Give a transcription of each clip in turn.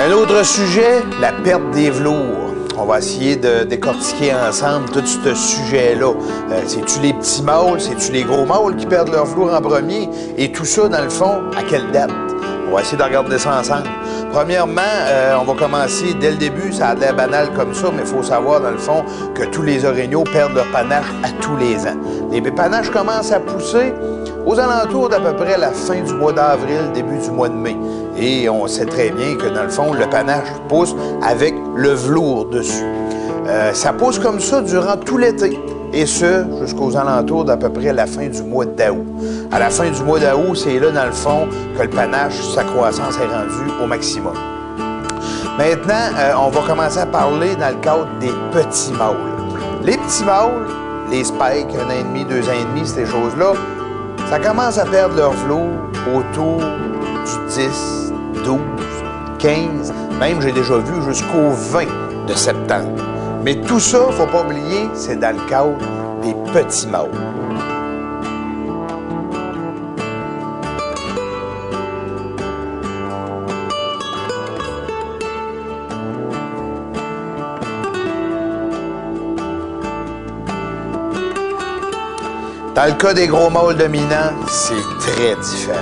Un autre sujet, la perte des velours. On va essayer de décortiquer ensemble tout ce sujet-là. C'est-tu les petits mâles, c'est-tu les gros mâles qui perdent leur velours en premier? Et tout ça, dans le fond, à quelle date? On va essayer de regarder ça ensemble. Premièrement, on va commencer dès le début. Ça a l'air banal comme ça, mais il faut savoir, dans le fond, que tous les orignaux perdent leur panache à tous les ans. Les panaches commencent à pousser aux alentours d'à peu près la fin du mois d'avril, début du mois de mai. Et on sait très bien que, dans le fond, le panache pousse avec le velours dessus. Ça pousse comme ça durant tout l'été. Et ce, jusqu'aux alentours d'à peu près la fin du mois d'août. À la fin du mois d'août, c'est là, dans le fond, que le panache, sa croissance est rendue au maximum. Maintenant, on va commencer à parler dans le cadre des petits mâles. Les petits mâles, les spikes, 1 an et demi, 2 ans et demi, ces choses-là, ça commence à perdre leur velours autour du 10, 12, 15, même j'ai déjà vu jusqu'au 20 de septembre. Mais tout ça, il ne faut pas oublier, c'est dans le cadre des petits mâles. Dans le cas des gros mâles dominants, c'est très différent.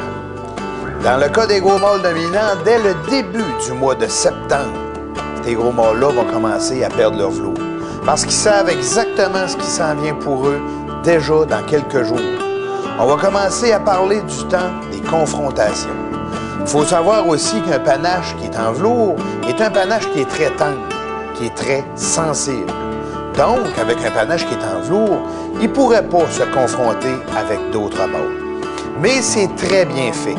Dans le cas des gros mâles dominants, dès le début du mois de septembre, ces gros mâles-là vont commencer à perdre leur velours. Parce qu'ils savent exactement ce qui s'en vient pour eux déjà dans quelques jours. On va commencer à parler du temps des confrontations. Il faut savoir aussi qu'un panache qui est en velours est un panache qui est très tendre, qui est très sensible. Donc, avec un panache qui est en velours, il ne pourrait pas se confronter avec d'autres mâles. Mais c'est très bien fait.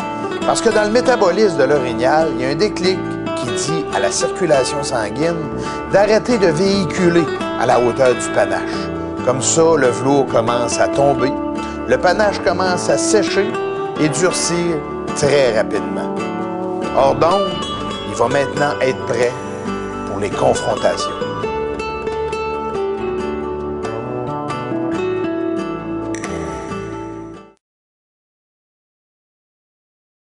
Parce que dans le métabolisme de l'orignal, il y a un déclic qui dit à la circulation sanguine d'arrêter de véhiculer à la hauteur du panache. Comme ça, le velours commence à tomber, le panache commence à sécher et durcir très rapidement. Or donc, il va maintenant être prêt pour les confrontations.